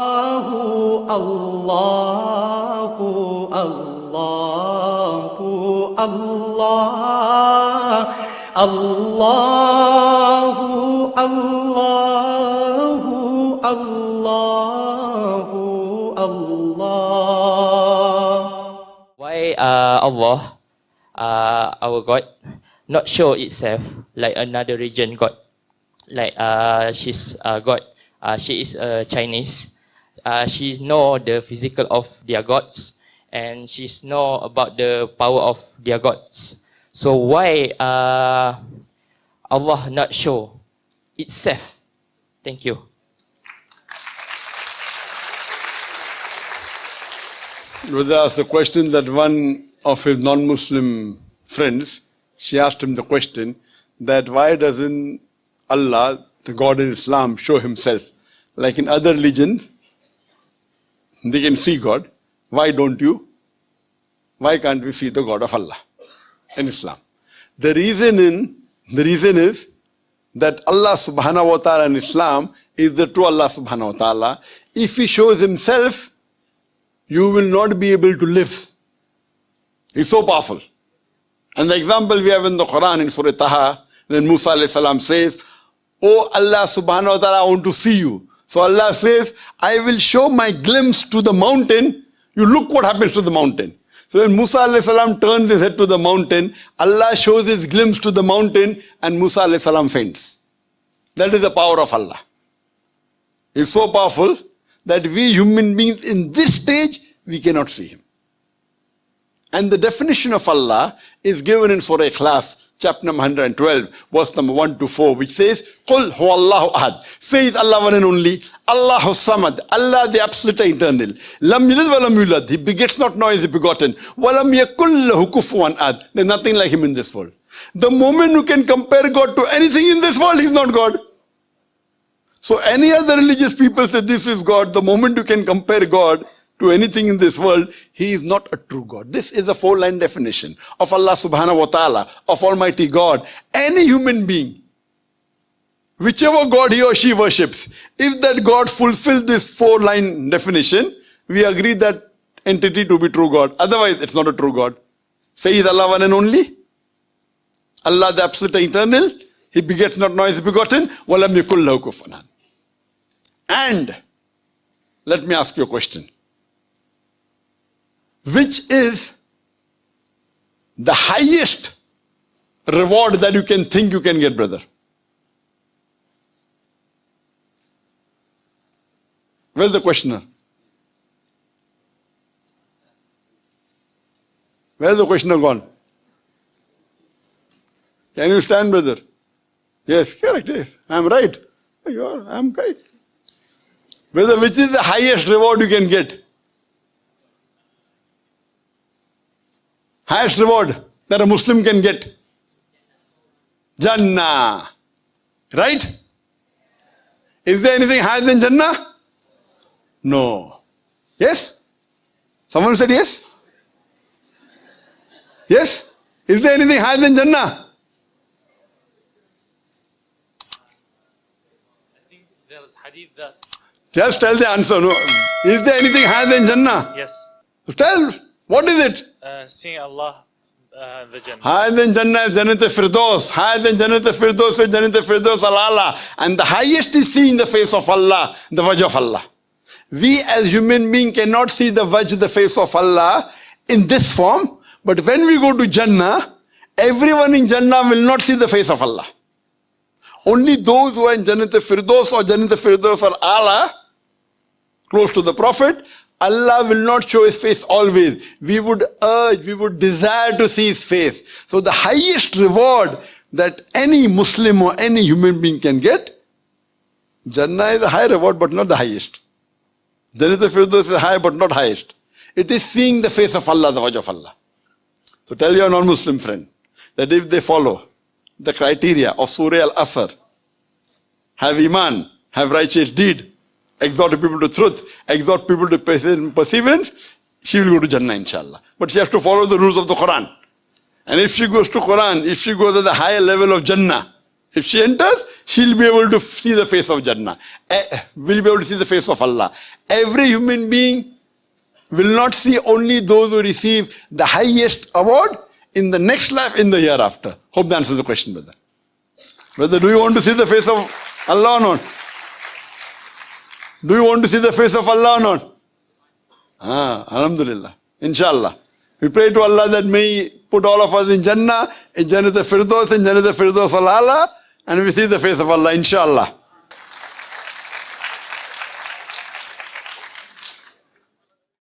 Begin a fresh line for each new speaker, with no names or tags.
Allahu, Allahu, Allahu, Allah, Allahu, Allahu, Allahu, Allah.
Why Allah, our God, not show itself like another region God? Like she's God, she is Chinese. She know the physical of their gods, and she know about the power of their gods. So why Allah not show itself? Thank you.
Brother asked a question that one of his non-Muslim friends, she asked him the question that why doesn't Allah, the God in Islam, show himself? Like in other religions, they can see God. Why don't you? Why can't we see the God of Allah in Islam? The reason is that Allah subhanahu wa ta'ala in Islam is the true Allah subhanahu wa ta'ala. If He shows Himself, you will not be able to live. He's so powerful. And the example we have in the Quran in Surah Taha, when Musa alayhi salam says, "Oh Allah subhanahu wa ta'ala, I want to see you." So Allah says, "I will show my glimpse to the mountain." You look what happens to the mountain. So when Musa alayhi salam turns his head to the mountain, Allah shows his glimpse to the mountain and Musa alayhi salam faints. That is the power of Allah. He's so powerful that we human beings in this stage, we cannot see Him. And the definition of Allah is given in Surah Ikhlas, chapter number 112, verse number 1 to 4, which says, "Qul huwa Allahu ahad." Says Allah one and only, Allahu samad, Allah the absolute eternal. Lam yalid wa lam yulad, He begets not nor is He begotten. Wa lam yakul lahu kufuwan ahad. There's nothing like Him in this world. The moment you can compare God to anything in this world, He's not God. So any other religious people say this is God. The moment you can compare God to anything in this world, He is not a true God. This is a 4-line definition of Allah subhanahu wa ta'ala, of Almighty God. Any human being, whichever God he or she worships, if that God fulfills this 4-line definition, we agree that entity to be true God. Otherwise, it's not a true God. Says Allah one and only, Allah the absolute eternal, He begets not nor is He begotten, walam yakul lahu kufuwan ahad. And let me ask you a question. Which is the highest reward that you can think you can get, brother? Where's the questioner? Where's the questioner gone? Can you stand, brother? Yes, correct, yes. I'm right. I'm right. Brother, which is the highest reward you can get? Highest reward that a Muslim can get? Jannah. Right? Is there anything higher than Jannah? No. Yes? Someone said yes? Yes? Is there anything higher than Jannah?
I think there is hadith that...
Just tell the answer. No. Is there anything higher than Jannah?
Yes.
So tell, what is it?
Seeing Allah in the Jannah.
Higher than Jannah is Jannat al-Firdaus. Higher than Jannat al-Firdaus is Jannat al-Firdaus al-Ala. And the highest is seeing the face of Allah, the wajh of Allah. We as human beings cannot see the wajh, the face of Allah in this form. But when we go to Jannah, everyone in Jannah will not see the face of Allah. Only those who are in Jannat al-Firdaus or Jannat al-Firdaus al-Ala, close to the Prophet, Allah will not show His face always. We would urge, we would desire to see His face. So the highest reward that any Muslim or any human being can get, Jannah is a high reward but not the highest. Jannat al-Firdaus is high but not highest. It is seeing the face of Allah, the wajh of Allah. So tell your non-Muslim friend that if they follow the criteria of Surah Al-Asr, have Iman, have righteous deed, exhort people to truth, exhort people to perseverance, she will go to Jannah inshallah. But she has to follow the rules of the Quran. And if she goes to Quran, if she goes at the higher level of Jannah, if she enters, she'll be able to see the face of Jannah. Will be able to see the face of Allah. Every human being will not see only those who receive the highest award in the next life, in the hereafter. Hope that answers the question, brother. Brother, do you want to see the face of Allah or not? Do you want to see the face of Allah or not? Alhamdulillah. Inshallah. We pray to Allah that may He put all of us in Jannah, in Jannat al-Firdaus, in Jannat al-Firdaus al-Ala, and we see the face of Allah, inshallah.